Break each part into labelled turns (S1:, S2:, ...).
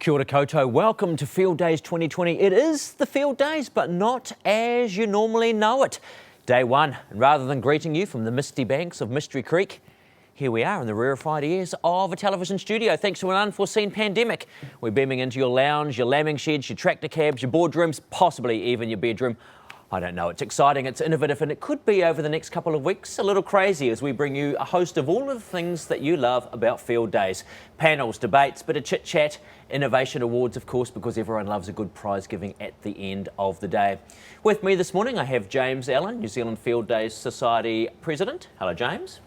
S1: Kia ora koutou. Welcome to Fieldays 2020. It is the Field Days, but not as you normally know it. Day one, and rather than greeting you from the misty banks of Mystery Creek, here we are in the rarefied airs of a television studio. Thanks to an unforeseen pandemic, we're beaming into your lounge, your lambing sheds, your tractor cabs, your boardrooms, possibly even your bedroom. I don't know, it's exciting, it's innovative, and it could be over the next couple of weeks a little crazy as we bring you a host of all of the things that you love about Field Days. Panels, debates, bit of chit-chat, innovation awards, of course, because everyone loves a good prize giving at the end of the day. With me this morning, I have James Allen, New Zealand Field Days Society President. Hello, James.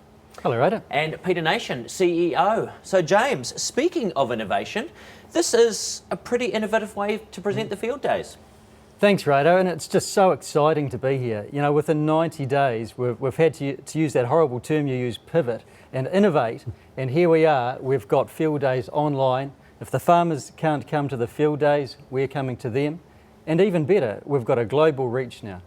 S2: Hello, Ryder.
S1: And Peter Nation, CEO. So, James, speaking of innovation, this is a pretty innovative way to present the Field Days.
S2: Thanks, Ryder, and it's just so exciting to be here. You know, within 90 days, we've had to use that horrible term you use, pivot, and innovate, and here we are, we've got Field Days online. If the farmers can't come to the Field Days, we're coming to them, and even better, we've got a global reach now.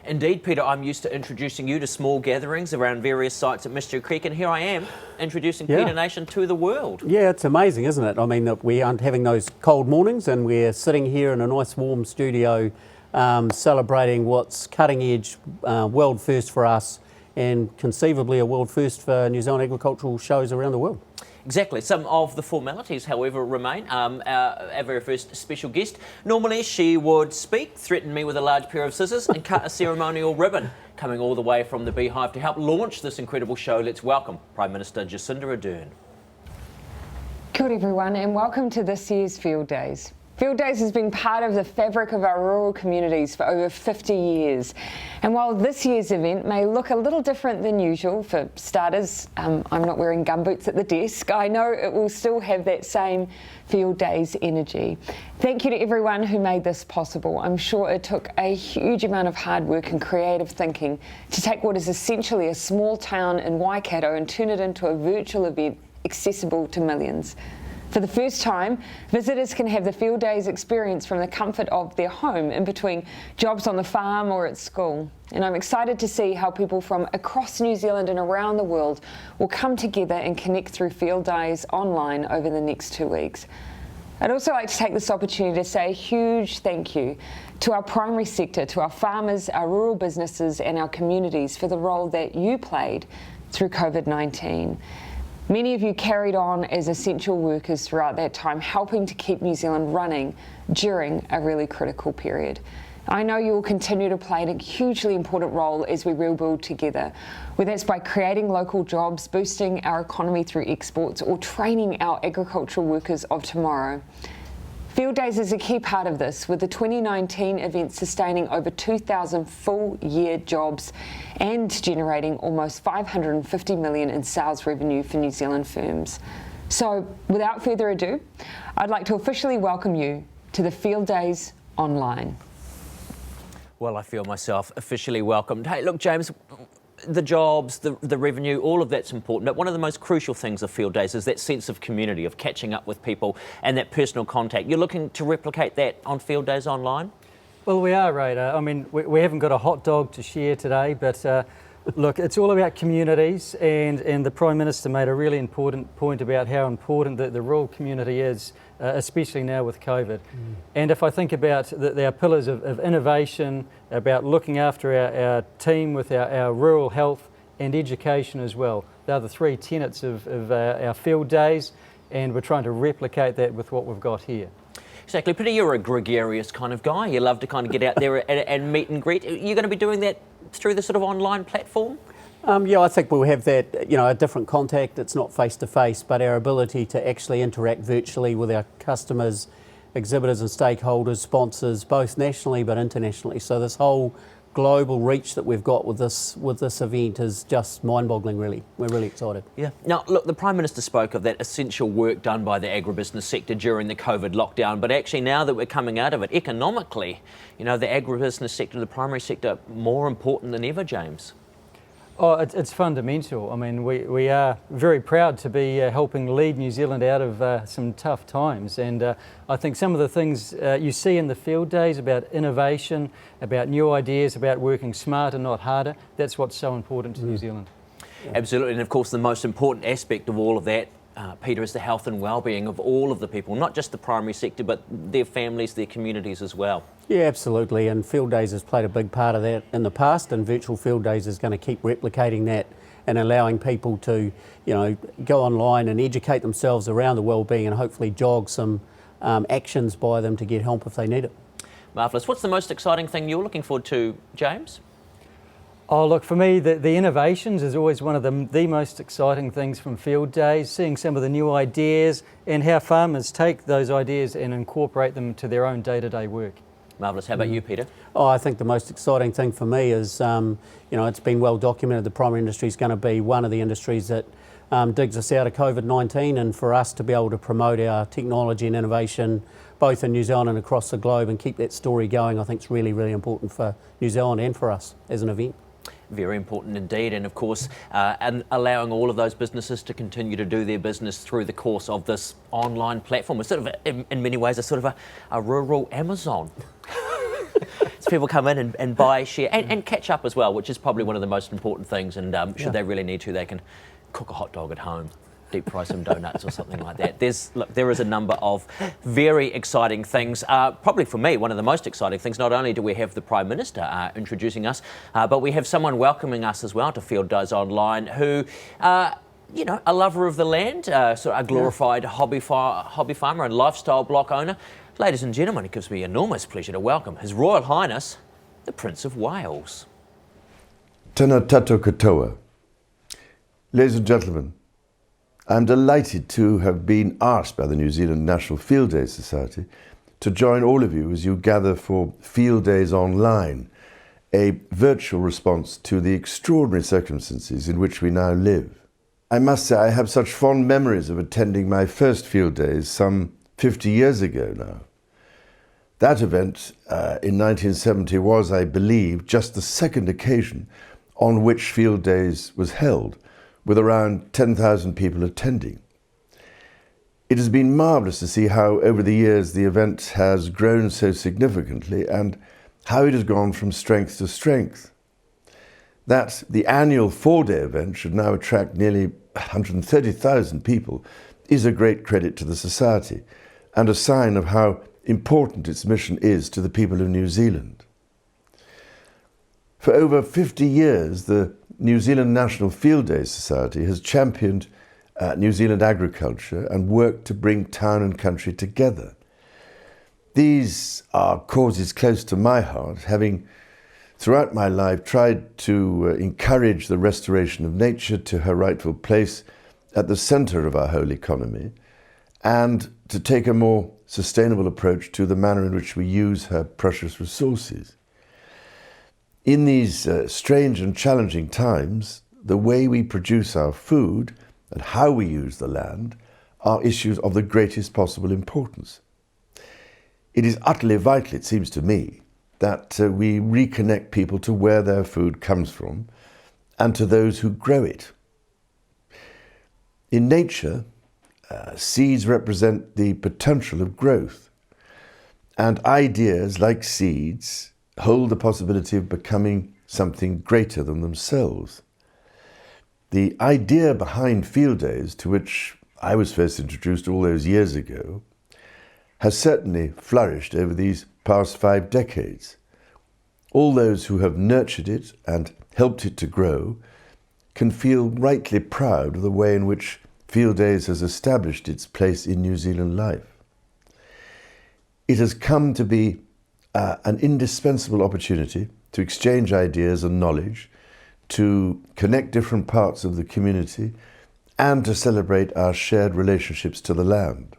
S1: Indeed, Peter, I'm used to introducing you to small gatherings around various sites at Mystery Creek, and here I am introducing Peter Nation to the world.
S3: Yeah, it's amazing, isn't it? I mean, we aren't having those cold mornings and we're sitting here in a nice warm studio celebrating what's cutting edge, world first for us and conceivably a world first for New Zealand agricultural shows around the world.
S1: Exactly. Some of the formalities, however, remain. Our very first special guest, normally she would speak, threaten me with a large pair of scissors and cut a ceremonial ribbon. Coming all the way from the Beehive to help launch this incredible show, let's welcome Prime Minister Jacinda Ardern.
S4: Kia ora everyone, and welcome to this year's Field Days. Field Days has been part of the fabric of our rural communities for over 50 years. And while this year's event may look a little different than usual, for starters, I'm not wearing gumboots at the desk, I know it will still have that same Field Days energy. Thank you to everyone who made this possible. I'm sure it took a huge amount of hard work and creative thinking to take what is essentially a small town in Waikato and turn it into a virtual event accessible to millions. For the first time, visitors can have the Field Days experience from the comfort of their home in between jobs on the farm or at school. And I'm excited to see how people from across New Zealand and around the world will come together and connect through Field Days online over the next 2 weeks. I'd also like to take this opportunity to say a huge thank you to our primary sector, to our farmers, our rural businesses and our communities for the role that you played through COVID-19. Many of you carried on as essential workers throughout that time, helping to keep New Zealand running during a really critical period. I know you will continue to play a hugely important role as we rebuild together, whether it's by creating local jobs, boosting our economy through exports, or training our agricultural workers of tomorrow. Field Days is a key part of this, with the 2019 event sustaining over 2,000 full-year jobs and generating almost $550 million in sales revenue for New Zealand firms. So, without further ado, I'd like to officially welcome you to the Field Days online.
S1: Well, I feel myself officially welcomed. Hey, look, James, the jobs, the revenue, all of that's important. But one of the most crucial things of Field Days is that sense of community, of catching up with people and that personal contact. You're looking to replicate that on Field Days online?
S2: Well, we are, Ryder. I mean, we haven't got a hot dog to share today, but look, it's all about communities, and the Prime Minister made a really important point about how important the rural community is, especially now with COVID. And if I think about our pillars of innovation, about looking after our team with our rural health and education as well, they're the three tenets of our Field Days, and we're trying to replicate that with what we've got here.
S1: Exactly. Peter, you're a gregarious kind of guy. You love to kind of get out there and meet and greet. You're going to be doing that through the sort of online platform?
S3: Yeah, I think we'll have that, a different contact. It's not face-to-face, but our ability to actually interact virtually with our customers, exhibitors and stakeholders, sponsors, both nationally but internationally. So this whole global reach that we've got with this event is just mind-boggling, really. We're really excited.
S1: Yeah. Now, look, the Prime Minister spoke of that essential work done by the agribusiness sector during the COVID lockdown, but actually now that we're coming out of it, economically, the agribusiness sector, the primary sector, more important than ever, James.
S2: Oh, it's fundamental. I mean, we are very proud to be helping lead New Zealand out of some tough times, and I think some of the things you see in the Field Days about innovation, about new ideas, about working smarter, not harder, that's what's so important to New Zealand.
S1: Absolutely, and of course the most important aspect of all of that Peter, is the health and well-being of all of the people, not just the primary sector, but their families, their communities as well.
S3: Yeah, absolutely, and Field Days has played a big part of that in the past, and Virtual Field Days is going to keep replicating that and allowing people to, go online and educate themselves around the well-being and hopefully jog some actions by them to get help if they need it.
S1: Marvellous. What's the most exciting thing you're looking forward to, James?
S2: Oh, look, for me, the innovations is always one of the most exciting things from Field Days, seeing some of the new ideas and how farmers take those ideas and incorporate them to their own day-to-day work.
S1: Marvellous. How about you, Peter?
S3: Oh, I think the most exciting thing for me is, it's been well documented the primary industry is going to be one of the industries that digs us out of COVID-19, and for us to be able to promote our technology and innovation both in New Zealand and across the globe and keep that story going, I think is really, really important for New Zealand and for us as an event.
S1: Very important indeed, and of course and allowing all of those businesses to continue to do their business through the course of this online platform. It's sort of, in many ways, a sort of a rural Amazon. So people come in and buy, share, and catch up as well, which is probably one of the most important things, and should they really need to, they can cook a hot dog at home, deep fry some donuts or something like that. There is a number of very exciting things. Probably for me, one of the most exciting things, not only do we have the Prime Minister introducing us, but we have someone welcoming us as well to Field Days Online who, a lover of the land, sort of a glorified hobby farmer and lifestyle block owner. Ladies and gentlemen, it gives me enormous pleasure to welcome His Royal Highness, the Prince of Wales.
S5: Tēnā tātou katoa. Ladies and gentlemen, I'm delighted to have been asked by the New Zealand National Field Days Society to join all of you as you gather for Field Days Online, a virtual response to the extraordinary circumstances in which we now live. I must say I have such fond memories of attending my first Field Days some 50 years ago now. That event in 1970 was, I believe, just the second occasion on which Field Days was held, with around 10,000 people attending. It has been marvellous to see how over the years the event has grown so significantly and how it has gone from strength to strength. That the annual 4-day event should now attract nearly 130,000 people is a great credit to the Society and a sign of how important its mission is to the people of New Zealand. For over 50 years, the New Zealand National Field Days Society has championed New Zealand agriculture and worked to bring town and country together. These are causes close to my heart, having throughout my life tried to encourage the restoration of nature to her rightful place at the centre of our whole economy, and to take a more sustainable approach to the manner in which we use her precious resources. In these strange and challenging times, the way we produce our food and how we use the land are issues of the greatest possible importance. It is utterly vital, it seems to me, that we reconnect people to where their food comes from and to those who grow it. In nature, seeds represent the potential of growth, and ideas, like seeds, hold the possibility of becoming something greater than themselves. The idea behind Field Days, to which I was first introduced all those years ago, has certainly flourished over these past 5 decades. All those who have nurtured it and helped it to grow can feel rightly proud of the way in which Field Days has established its place in New Zealand life. It has come to be an indispensable opportunity to exchange ideas and knowledge, to connect different parts of the community, and to celebrate our shared relationships to the land.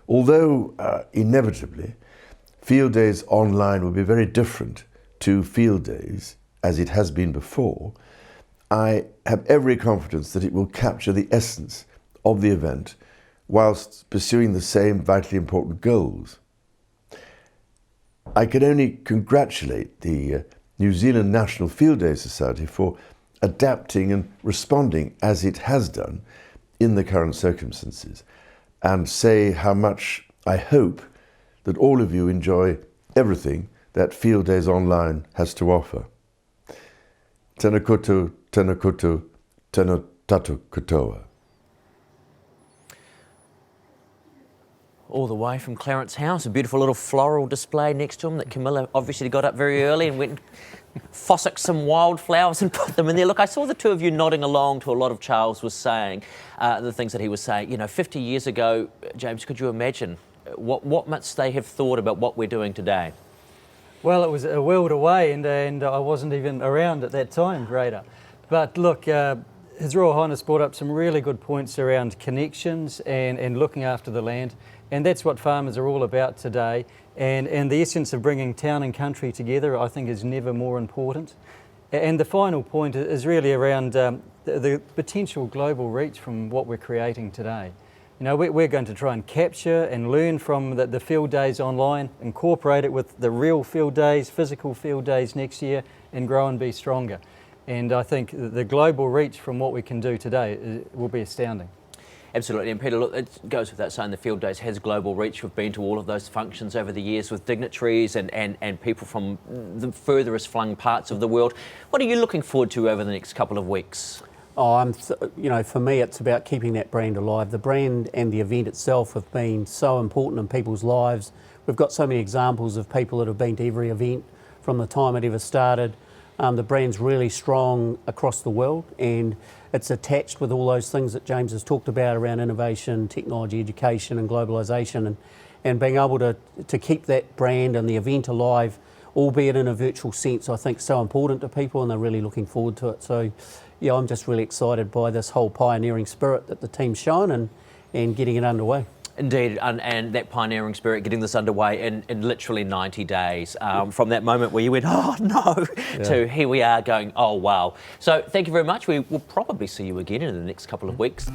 S5: Although inevitably Field Days Online will be very different to Field Days as it has been before, I have every confidence that it will capture the essence of the event whilst pursuing the same vitally important goals. I can only congratulate the New Zealand National Field Days Society for adapting and responding as it has done in the current circumstances, and say how much I hope that all of you enjoy everything that Field Days Online has to offer. Tēnā koutou, tēnā koutou, tēnā tātou katoa.
S1: All the way from Clarence House, a beautiful little floral display next to him that Camilla obviously got up very early and went and fossicked some wildflowers and put them in there. Look, I saw the two of you nodding along to a lot of Charles was saying, the things that he was saying. You know, 50 years ago, James, could you imagine what must they have thought about what we're doing today?
S2: Well, it was a world away, and I wasn't even around at that time, Raider. But look, His Royal Highness brought up some really good points around connections and looking after the land. And that's what farmers are all about today. And the essence of bringing town and country together, I think, is never more important. And the final point is really around the potential global reach from what we're creating today. You know, we're going to try and capture and learn from the field days online, incorporate it with the real field days, physical field days next year, and grow and be stronger. And I think the global reach from what we can do today will be astounding.
S1: Absolutely, and Peter, look, it goes without saying the Field Days has global reach. We've been to all of those functions over the years with dignitaries and people from the furthest flung parts of the world. What are you looking forward to over the next couple of weeks?
S3: Oh, you know, for me, it's about keeping that brand alive. The brand and the event itself have been so important in people's lives. We've got so many examples of people that have been to every event from the time it ever started. The brand's really strong across the world, and it's attached with all those things that James has talked about around innovation, technology, education and globalisation, and being able to keep that brand and the event alive, albeit in a virtual sense, I think so important to people, and they're really looking forward to it. So yeah, I'm just really excited by this whole pioneering spirit that the team's shown and getting it underway.
S1: Indeed, and that pioneering spirit, getting this underway in literally 90 days, from that moment where you went, oh no, to here we are going, oh wow. So thank you very much. We will probably see you again in the next couple of weeks.